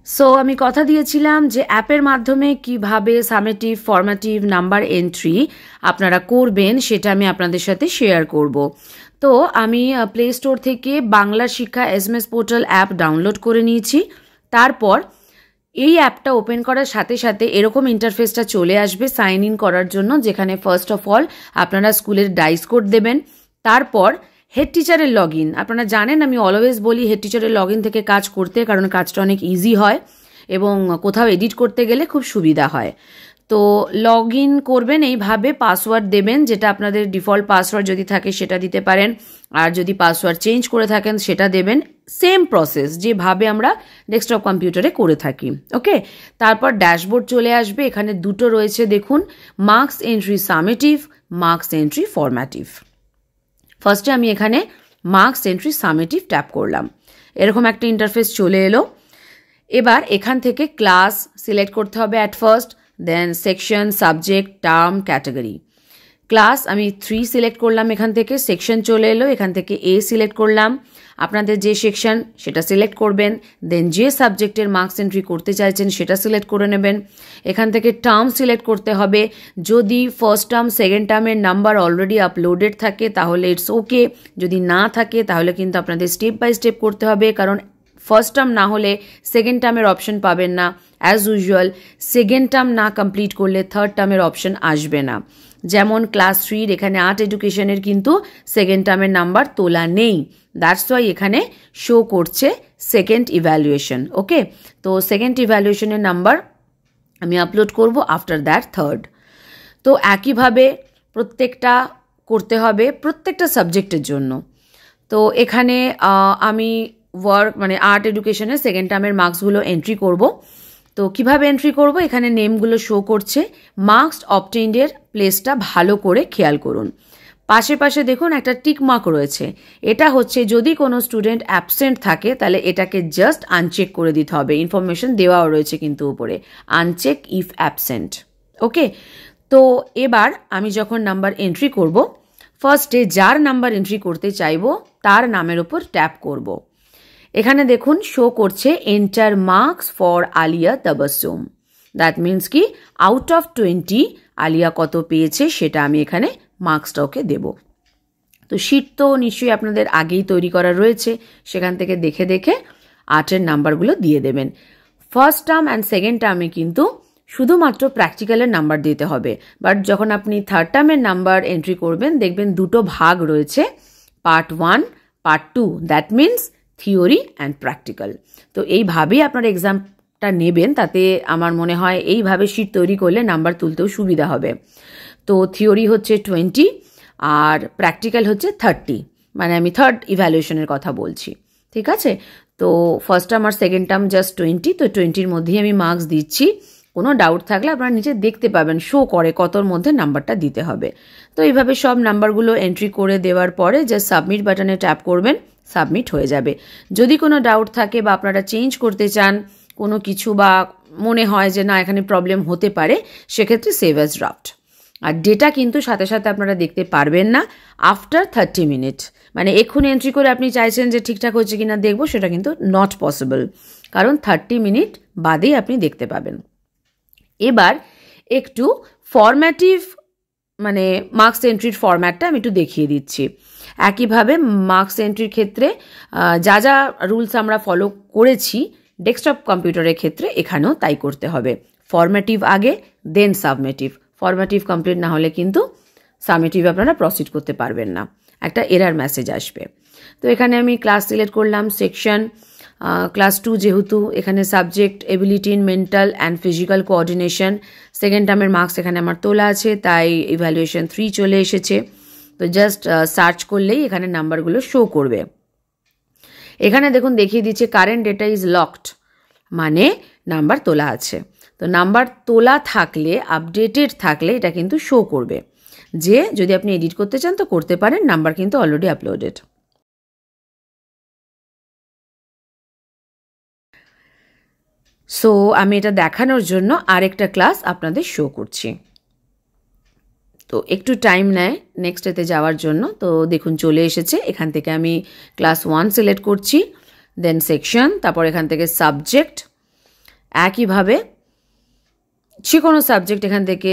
So আমি কথা দিয়েছিলাম যে অ্যাপের মাধ্যমে কিভাবে সামেটিভ ফরম্যাটিভ নাম্বার এন্ট্রি আপনারা করবেন সেটা আমি আপনাদের সাথে শেয়ার করব। তো আমি প্লে স্টোর থেকে বাংলা শিক্ষা এসএমএস পোর্টাল অ্যাপ ডাউনলোড করে নিয়েছি। তারপর এই অ্যাপটা ওপেন করার সাথে সাথে এরকম ইন্টারফেসটা চলে আসবে সাইন ইন করার জন্য, যেখানে ফার্স্ট অফ অল আপনারা স্কুলের ডাইস কোড দেবেন। তারপর হেড টিচারের লগ ইন, আপনারা জানেন আমি অলওয়েজ বলি হেড টিচারের লগ ইন থেকে কাজ করতে, কারণ কাজটা অনেক ইজি হয় এবং কোথাও এডিট করতে গেলে খুব সুবিধা হয়। তো লগ ইন করবেন এইভাবে, পাসওয়ার্ড দেবেন, যেটা আপনাদের ডিফল্ট পাসওয়ার্ড যদি থাকে সেটা দিতে পারেন, আর যদি পাসওয়ার্ড চেঞ্জ করে থাকেন সেটা দেবেন। সেম প্রসেস যেভাবে আমরা ডেস্কটপ কম্পিউটারে করে থাকি। ওকে, তারপর ড্যাশবোর্ড চলে আসবে। এখানে দুটো রয়েছে দেখুন, marks entry summative, marks entry formative. ফার্স্টে আমি এখানে মার্কস এন্ট্রি সামেটিভ ট্যাপ করলাম, এরকম একটা ইন্টারফেস চলে এলো। এবার এখান থেকে ক্লাস সিলেক্ট করতে হবে at first, then section, subject, term, category. Class আমি 3 সিলেক্ট করলাম, এখান থেকে সেকশন চলে এলো, এখান থেকে এ সিলেক্ট করলাম। আপনাদের যে সেকশন সেটা সিলেক্ট করবেন, দেন যে সাবজেক্টের মার্কস এন্ট্রি করতে চাইছেন সেটা সিলেক্ট করে নেবেন। এখান থেকে টার্ম সিলেক্ট করতে হবে, যদি ফার্স্ট টার্ম সেকেন্ড টার্মের নাম্বার অলরেডি আপলোডেড থাকে তাহলে ইটস ওকে, যদি না থাকে তাহলে কিন্তু আপনাদের স্টেপ বাই স্টেপ করতে হবে, কারণ ফার্স্ট টার্ম না হলে সেকেন্ড টার্মের অপশন পাবেন না। অ্যাজ ইউজুয়াল সেকেন্ড টার্ম না কমপ্লিট করলে থার্ড টার্মের অপশন আসবে না। যেমন ক্লাস 3 এখানে আর্ট এডুকেশনের কিন্তু সেকেন্ড টার্মের নাম্বার তোলা নেই, দ্যাটস ওয়াই এখানে শো করছে সেকেন্ড ইভ্যালুয়েশন। ওকে, তো সেকেন্ড ইভ্যালুয়েশনের নাম্বার আমি আপলোড করব, আফটার দ্যাট থার্ড। তো একইভাবে প্রত্যেকটা করতে হবে প্রত্যেকটা সাবজেক্টের জন্য। তো এখানে আমি ওয়ার্ক মানে আর্ট এডুকেশনের সেকেন্ড টার্মের মার্কসগুলো এন্ট্রি করব। তো কিভাবে এন্ট্রি করব, এখানে নেমগুলো শো করছে। মার্কস অবটেইনডের প্লেসটা ভালো করে খেয়াল করুন, পাশে পাশে দেখুন একটা টিক মার্ক রয়েছে, এটা হচ্ছে যদি কোনো স্টুডেন্ট অ্যাবসেন্ট থাকে তাহলে এটাকে জাস্ট আনচেক করে দিতে হবে। ইনফরমেশন দেওয়াও রয়েছে কিন্তু উপরে, আনচেক ইফ অ্যাবসেন্ট। ওকে, তো এবার আমি যখন নাম্বার এন্ট্রি করব, ফার্স্টে যার নাম্বার এন্ট্রি করতে চাইবো তার নামের ওপর ট্যাপ করব। এখানে দেখুন শো করছে enter marks for Alia Tabassum. That means কি আউট অফ 20 আলিয়া কত পেয়েছে সেটা আমি এখানে মার্কসটা ওকে দেব। তো শিট তো নিশ্চয়ই আপনাদের আগেই তৈরি করা রয়েছে, সেখান থেকে দেখে দেখে 8-এর নাম্বারগুলো দিয়ে দেবেন। ফার্স্ট টার্ম অ্যান্ড সেকেন্ড টার্মে কিন্তু শুধুমাত্র প্র্যাকটিক্যালের নাম্বার দিতে হবে, বাট যখন আপনি থার্ড টার্মের নাম্বার এন্ট্রি করবেন দেখবেন দুটো ভাগ রয়েছে, part 1, part 2, that means theory and practical. তো এইভাবেই আপনার এক্সামটা নেবেন, তাতে আমার মনে হয় এইভাবে শিট তৈরি করলে নাম্বার তুলতেও সুবিধা হবে। তো থিওরি হচ্ছে 20 আর প্র্যাকটিক্যাল হচ্ছে 30, মানে আমি থার্ড ইভ্যালুয়েশনের কথা বলছি, ঠিক আছে। তো ফার্স্ট টার্ম আর সেকেন্ড টার্ম জাস্ট 20, তো 20-র মধ্যেই আমি মার্কস দিচ্ছি। কোনো ডাউট থাকলে আপনারা নিচে দেখতে পাবেন শো করে কতর মধ্যে নাম্বারটা দিতে হবে। তো এইভাবে সব নাম্বারগুলো এন্ট্রি করে দেওয়ার পরে জাস্ট সাবমিট বাটনে ট্যাপ করবেন, সাবমিট হয়ে যাবে। যদি কোনো ডাউট থাকে বা আপনারা চেঞ্জ করতে চান কোনো কিছু, বা মনে হয় যে না এখানে প্রবলেম হতে পারে, সেক্ষেত্রে সেভ অ্যাজ ড্রাফট। আর ডেটা কিন্তু সাথে সাথে আপনারা দেখতে পারবেন না, আফটার 30 মিনিট। মানে এক্ষুনি এন্ট্রি করে আপনি চাইছেন যে ঠিকঠাক হচ্ছে কিনা দেখবো, সেটা কিন্তু নট পসিবল, কারণ 30 মিনিট বাদেই আপনি দেখতে পাবেন। এবার একটু ফরম্যাটিভ মানে মার্কস এন্ট্রির ফরম্যাটটা আমি একটু দেখিয়ে দিচ্ছি। একইভাবে মার্কস এন্ট্রির ক্ষেত্রে যা যা রুলস আমরা ফলো করেছি ডেস্কটপ কম্পিউটারের ক্ষেত্রে এখানেও তাই করতে হবে। ফরম্যাটিভ আগে, দেন সাবমেটিভ। ফরম্যাটিভ কমপ্লিট না হলে কিন্তু সাবমেটিভ আপনারা প্রসিড করতে পারবেন না, একটা এরার মেসেজ আসবে। তো এখানে আমি ক্লাস সিলেক্ট করলাম, সেকশন ক্লাস 2 যেহেতু, এখানে subject ability in mental and physical coordination, second টার্মের মার্কস এখানে আমার তোলা আছে, তাই ইভ্যালুয়েশন 3 চলে এসেছে। তো জাস্ট সার্চ করলেই এখানে নাম্বারগুলো শো করবে। এখানে দেখুন দেখিয়ে দিচ্ছে কারেন্ট ডেটা ইজ লকড, মানে নাম্বার তোলা আছে। তো নাম্বার তোলা থাকলে, আপডেটেড থাকলে এটা কিন্তু শো করবে যে যদি আপনি এডিট করতে চান তো করতে পারেন, নাম্বার কিন্তু অলরেডি আপলোডেড। সো আমি এটা দেখানোর জন্য আরেকটা ক্লাস আপনাদের শো করছি। তো একটু টাইম নেয় নেক্সট এতে যাওয়ার জন্য। তো দেখুন চলে এসেছে, এখান থেকে আমি ক্লাস 1 সিলেক্ট করছি, দেন সেকশন, তারপর এখান থেকে সাবজেক্ট, একইভাবে যে কোনো সাবজেক্ট এখান থেকে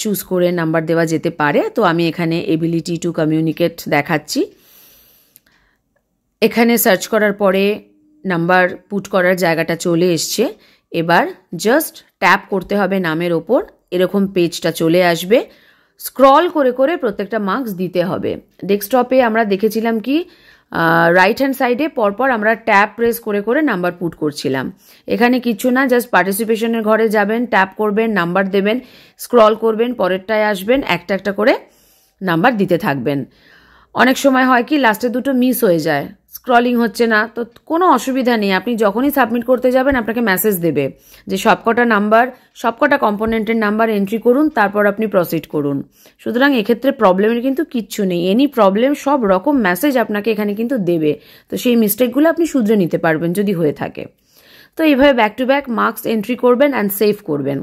চুজ করে নাম্বার দেওয়া যেতে পারে। তো আমি এখানে এবিলিটি টু কমিউনিকেট দেখাচ্ছি। এখানে সার্চ করার পরে নাম্বার পুট করার জায়গাটা চলে এসছে। এবার জাস্ট ট্যাপ করতে হবে নামের ওপর, এরকম পেজটা চলে আসবে। স্ক্রল করে করে প্রত্যেকটা মার্কস দিতে হবে। ডেস্কটপে আমরা দেখেছিলাম কি রাইট হ্যান্ড সাইডে পরপর আমরা ট্যাপ প্রেস করে করে নাম্বার পুট করছিলাম। এখানে কিছু না, জাস্ট পার্টিসিপেশনের ঘরে যাবেন, ট্যাপ করবেন, নাম্বার দেবেন, স্ক্রল করবেন, পরেরটায় আসবেন, একটা একটা করে নাম্বার দিতে থাকবেন। অনেক সময় হয় কি লাস্টে দুটো মিস হয়ে যায়, স্ক্রলিং হচ্ছে না, তো কোনো অসুবিধা নেই। আপনি যখনই সাবমিট করতে যাবেন আপনাকে মেসেজ দেবে যে সবকটা নাম্বার, সবকটা কম্পোনেন্টের নাম্বার এন্ট্রি করুন, তারপর আপনি প্রসিড করুন। সুতরাং এক্ষেত্রে প্রবলেমের কিন্তু কিচ্ছু নেই। এনি প্রবলেম সব রকম মেসেজ আপনাকে এখানে কিন্তু দেবে। তো সেই মিস্টেকগুলো আপনি শুধরে নিতে পারবেন যদি হয়ে থাকে। তো এইভাবে back to back marks entry করবেন অ্যান্ড সেভ করবেন।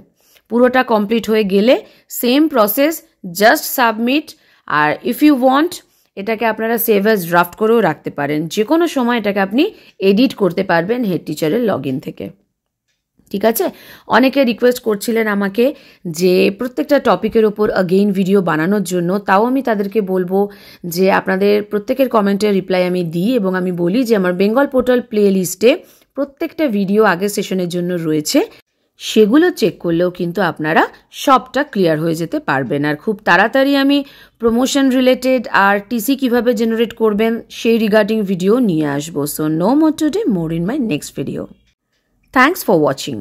পুরোটা কমপ্লিট হয়ে গেলে সেম প্রসেস, জাস্ট সাবমিট। আর ইফ ইউ ওয়ান্ট এটাকে আপনারা সেভ অ্যাজ ড্রাফট করেও রাখতে পারেন। যে কোনো সময় এটাকে আপনি এডিট করতে পারবেন হেড টিচারের লগ ইন থেকে। ঠিক আছে? অনেকে রিকোয়েস্ট করছিলেন আমাকে যে প্রত্যেকটা টপিকের ওপর অগেইন ভিডিও বানানোর জন্য। তাও আমি তাদেরকে বলবো যে আপনাদের প্রত্যেকের কমেন্টের রিপ্লাই আমি দিই এবং আমি বলি যে আমার বেঙ্গল পোর্টাল প্লে লিস্টে প্রত্যেকটা ভিডিও আগের সেশনের জন্য রয়েছে, সেগুলো চেক করলেও কিন্তু আপনারা সবটা ক্লিয়ার হয়ে যেতে পারবেন। আর খুব তাড়াতাড়ি আমি প্রমোশন রিলেটেড আর টিসি কিভাবে জেনারেট করবেন সেই রিগার্ডিং ভিডিও নিয়ে আসবো। So no more today, more in my next video. Thanks for watching.